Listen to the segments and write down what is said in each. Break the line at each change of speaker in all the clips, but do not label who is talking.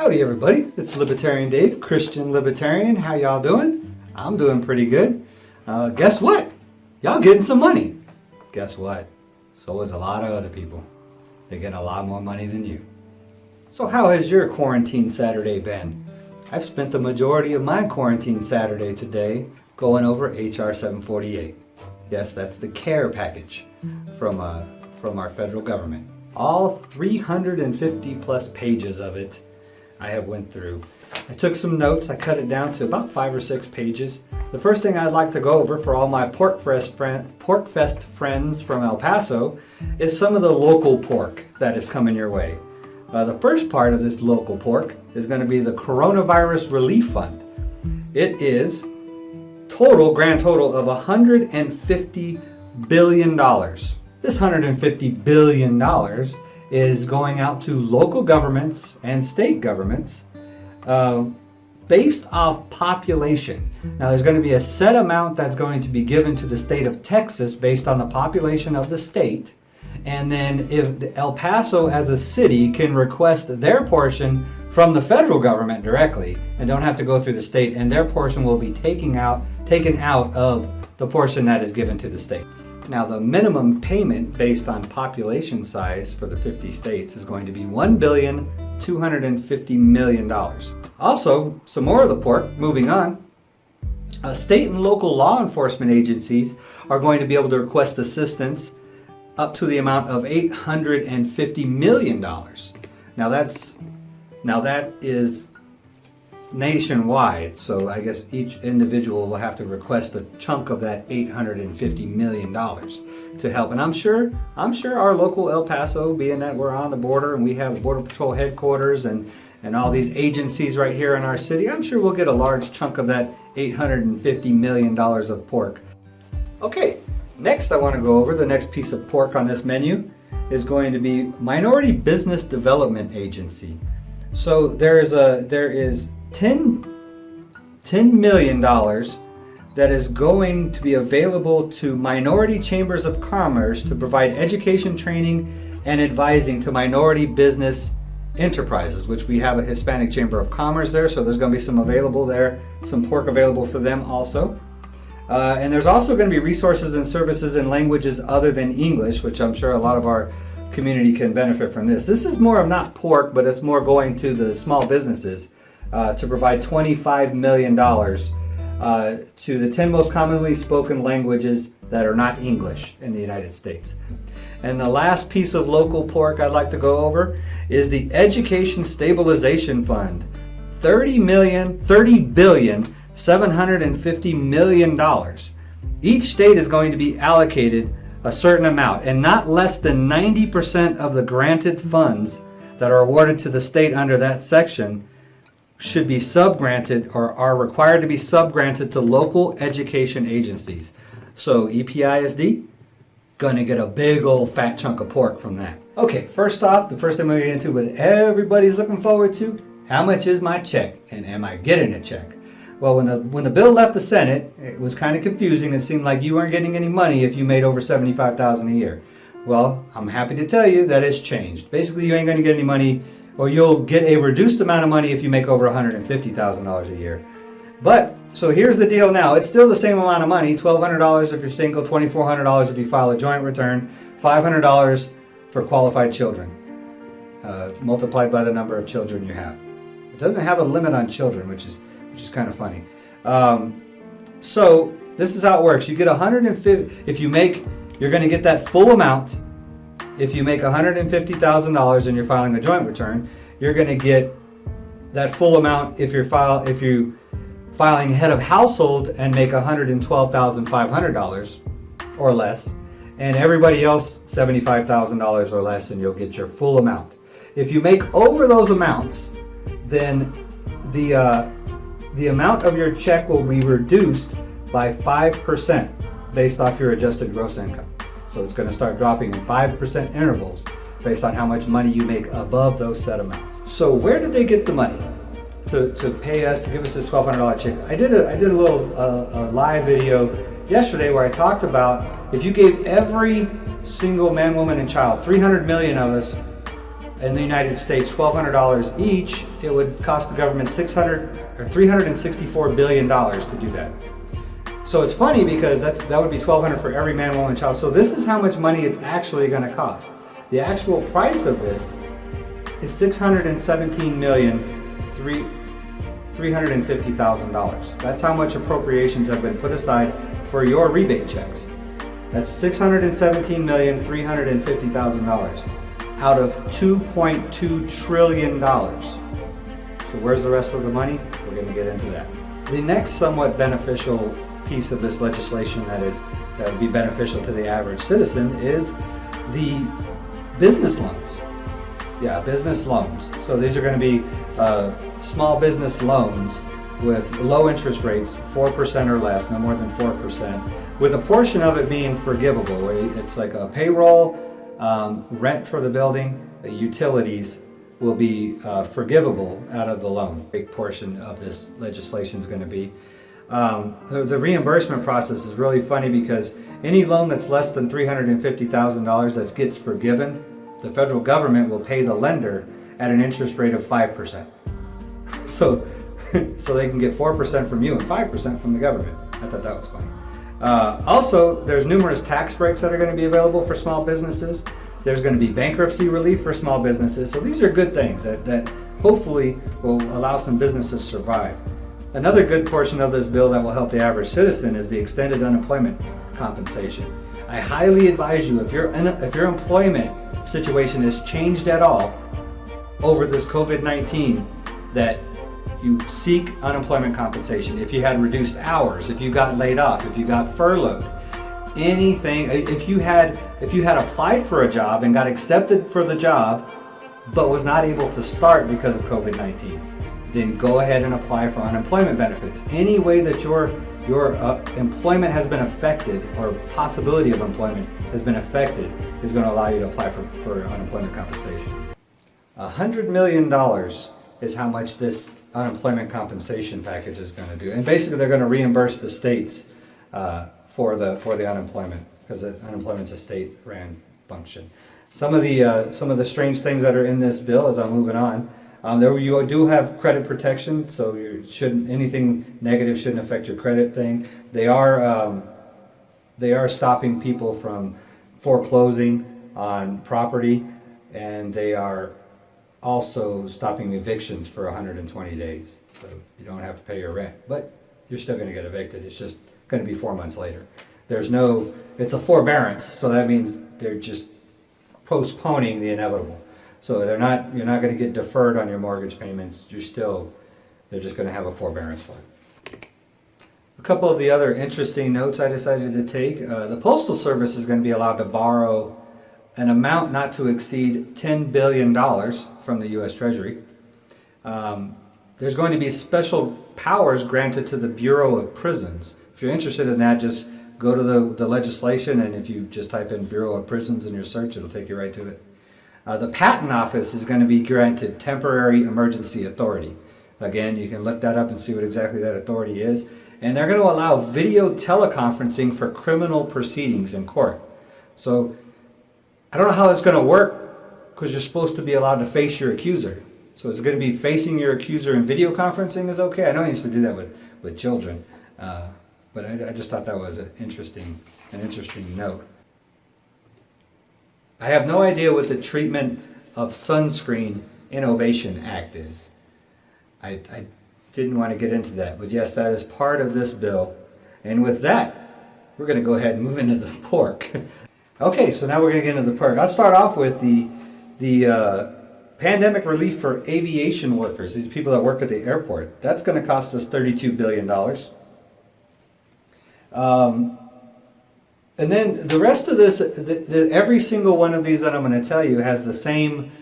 Howdy everybody, it's Libertarian Dave, Christian Libertarian. How y'all doing? I'm doing pretty good. Guess what? Y'all getting some money. Guess what? So is a lot of other people. They're getting a lot more money than you. So how has your quarantine Saturday been? I've spent the majority of my quarantine Saturday today going over H.R. 748. Yes, that's the C.A.R.E package from our federal government. All 350 plus pages of it I have went through. I took some notes. I cut it down to about 5 or 6 pages. The first thing I'd like to go over for all my Pork Fest friends from El Paso is some of the local pork that is coming your way. The first part of this local pork is going to be the Coronavirus Relief Fund. It is grand total of $150 billion. This $150 billion is going out to local governments and state governments based off population. Now there's going to be a set amount that's going to be given to the state of Texas based on the population of the state. And then if El Paso as a city can request their portion from the federal government directly and don't have to go through the state, and their portion will be taken out of the portion that is given to the state. Now the minimum payment based on population size for the 50 states is going to be $1,250 million. Also, some more of the pork, moving on. State and local law enforcement agencies are going to be able to request assistance up to the amount of $850 million. Now that is nationwide, so I guess each individual will have to request a chunk of that $850 million to help. And I'm sure our local El Paso, being that we're on the border and we have Border Patrol headquarters and all these agencies right here in our city, I'm sure we'll get a large chunk of that $850 million of pork. Okay, next I want to go over the next piece of pork on this menu is going to be Minority Business Development Agency. So there is $10 million that is going to be available to minority chambers of commerce to provide education, training, and advising to minority business enterprises, which we have a Hispanic Chamber of Commerce there, so there's going to be some available there, some pork available for them also. And there's also going to be resources and services in languages other than English, which I'm sure a lot of our community can benefit from this. This is more of not pork, but it's more going to the small businesses to provide $25 million to the 10 most commonly spoken languages that are not English in the United States. And the last piece of local pork I'd like to go over is the Education Stabilization Fund. $30,750 million. Each state is going to be allocated a certain amount, and not less than 90% of the granted funds that are awarded to the state under that section should be subgranted or are required to be subgranted to local education agencies. So EPISD, gonna get a big old fat chunk of pork from that. Okay, first off, the first thing we're gonna get into what everybody's looking forward to, how much is my check and am I getting a check? Well, when the bill left the Senate, it was kind of confusing. It seemed like you weren't getting any money if you made over $75,000 a year. Well, I'm happy to tell you that has changed. Basically, you ain't going to get any money, or you'll get a reduced amount of money if you make over $150,000 a year. But, so here's the deal now. It's still the same amount of money, $1,200 if you're single, $2,400 if you file a joint return, $500 for qualified children, multiplied by the number of children you have. It doesn't have a limit on children, which is kind of funny. So this is how it works. You get $150. You're going to get that full amount. If you make $150,000 and you're filing a joint return, you're going to get that full amount if you're filing head of household and make $112,500 or less, and everybody else $75,000 or less, and you'll get your full amount. If you make over those amounts, then the amount of your check will be reduced by 5% based off your adjusted gross income. So it's going to start dropping in 5% intervals based on how much money you make above those set amounts. So where did they get the money to pay us, to give us this $1,200 check? I did a little live video yesterday where I talked about if you gave every single man, woman, and child, 300 million of us, in the United States, $1,200 each, it would cost the government $364 billion to do that. So it's funny because that would be $1,200 for every man, woman, child. So this is how much money it's actually going to cost. The actual price of this is $617,350,000. That's how much appropriations have been put aside for your rebate checks. That's $617,350,000 out of $2.2 trillion. So where's the rest of the money? We're going to get into that. The next somewhat beneficial piece of this legislation that would be beneficial to the average citizen is the business loans. Yeah, business loans. So these are going to be small business loans with low interest rates, 4% or less, no more than 4%, with a portion of it being forgivable. It's like a payroll, rent for the building, utilities will be forgivable out of the loan. A big portion of this legislation is going to be. The reimbursement process is really funny because any loan that's less than $350,000 that gets forgiven, the federal government will pay the lender at an interest rate of 5%. So they can get 4% from you and 5% from the government. I thought that was funny. Also, there's numerous tax breaks that are going to be available for small businesses. There's going to be bankruptcy relief for small businesses. So these are good things that hopefully will allow some businesses to survive. Another good portion of this bill that will help the average citizen is the extended unemployment compensation. I highly advise you, if your employment situation has changed at all over this COVID-19, that you seek unemployment compensation. If you had reduced hours, if you got laid off, if you got furloughed, anything, if you had applied for a job and got accepted for the job but was not able to start because of COVID-19, then go ahead and apply for unemployment benefits. Any way that your employment has been affected, or possibility of employment has been affected, is going to allow you to apply for unemployment compensation. $100 million is how much this unemployment compensation package is going to do. And basically they're going to reimburse the states for the unemployment, because unemployment's a state-ran function. Some of the strange things that are in this bill, as I'm moving on, you do have credit protection, so anything negative shouldn't affect your credit thing. They are stopping people from foreclosing on property, and they are also stopping evictions for 120 days. So you don't have to pay your rent, but you're still going to get evicted. It's just going to be 4 months later. It's a forbearance, so that means they're just postponing the inevitable. So you're not going to get deferred on your mortgage payments. They're just going to have a forbearance for it. A couple of the other interesting notes I decided to take. The Postal Service is going to be allowed to borrow an amount not to exceed $10 billion from the U.S. Treasury. There's going to be special powers granted to the Bureau of Prisons. If you're interested in that, just go to the legislation, and if you just type in Bureau of Prisons in your search, it'll take you right to it. The Patent Office is going to be granted temporary emergency authority. Again, you can look that up and see what exactly that authority is. And they're going to allow video teleconferencing for criminal proceedings in court. So I don't know how it's going to work, because you're supposed to be allowed to face your accuser. So it's going to be facing your accuser, and video conferencing is okay. I know you used to do that with children, but I just thought that was an interesting note. I have no idea what the Treatment of Sunscreen Innovation Act is. I didn't want to get into that, but yes, that is part of this bill. And with that, we're going to go ahead and move into the pork. Okay, so now we're going to get into the pork. I'll start off with the pandemic relief for aviation workers, these people that work at the airport. That's going to cost us $32 billion. And then the rest of this, every single one of these that I'm going to tell you has the same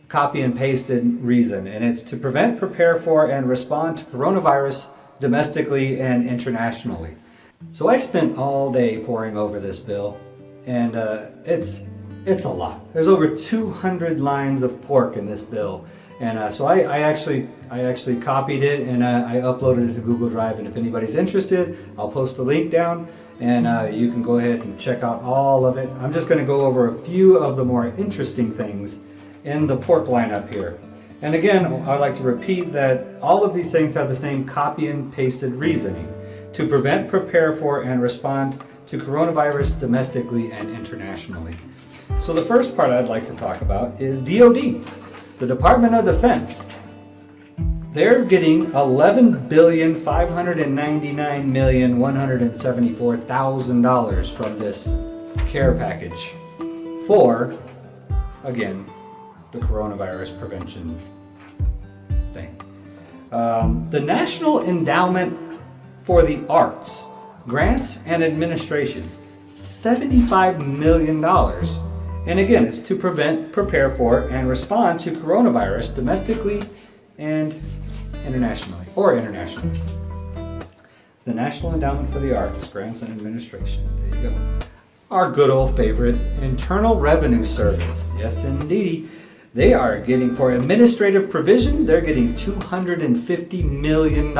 copy and pasted reason, and it's to prevent, prepare for, and respond to coronavirus domestically and internationally. So I spent all day poring over this bill, and it's a lot. There's over 200 lines of pork in this bill, and so I actually copied it, and I uploaded it to Google Drive. And if anybody's interested, I'll post a link down, and you can go ahead and check out all of it. I'm just going to go over a few of the more interesting things in the pork lineup here. And again, I'd like to repeat that all of these things have the same copy and pasted reasoning: to prevent, prepare for, and respond to coronavirus domestically and internationally. So the first part I'd like to talk about is DoD, the Department of Defense. They're getting $11,599,174,000 from this C.A.R.E. package for, again, the coronavirus prevention thing. The National Endowment for the Arts, Grants and Administration, $75 million. And again, it's to prevent, prepare for, and respond to coronavirus domestically and internationally. The National Endowment for the Arts, Grants and Administration. There you go. Our good old favorite, Internal Revenue Service. Yes, indeed. They are getting, for administrative provision, they're getting $250 million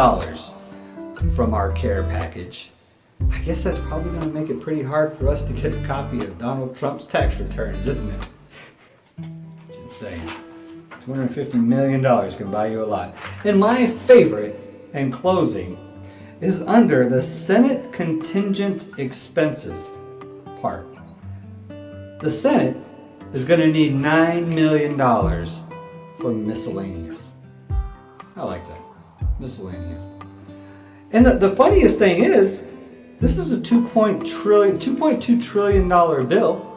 from our C.A.R.E. package. I guess that's probably going to make it pretty hard for us to get a copy of Donald Trump's tax returns, isn't it? Just saying. $250 million can buy you a lot. And my favorite, in closing, is under the Senate contingent expenses part. The Senate is going to need $9 million for miscellaneous. I like that. Miscellaneous. And the funniest thing is, this is a $2.2 trillion bill.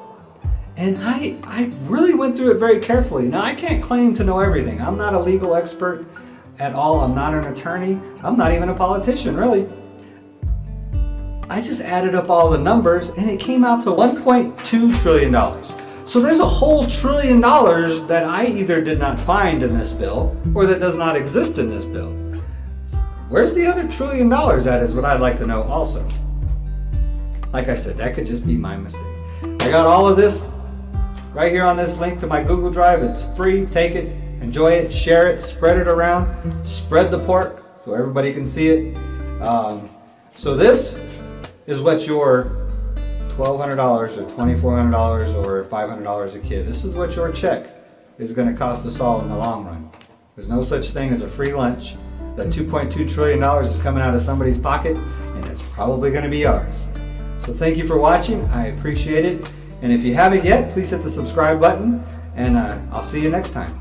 And I really went through it very carefully. Now, I can't claim to know everything. I'm not a legal expert at all. I'm not an attorney. I'm not even a politician, really. I just added up all the numbers and it came out to $1.2 trillion. So there's a whole $1 trillion that I either did not find in this bill or that does not exist in this bill. Where's the other $1 trillion at is what I'd like to know also. Like I said, that could just be my mistake. I got all of this right here on this link to my Google Drive. It's free. Take it, enjoy it, share it, spread it around, spread the pork so everybody can see it. So this is what your $1,200 or $2,400 or $500 a kid, this is what your check is going to cost us all in the long run. There's no such thing as a free lunch. That $2.2 trillion is coming out of somebody's pocket, and it's probably going to be ours. So thank you for watching. I appreciate it. And if you haven't yet, please hit the subscribe button, and I'll see you next time.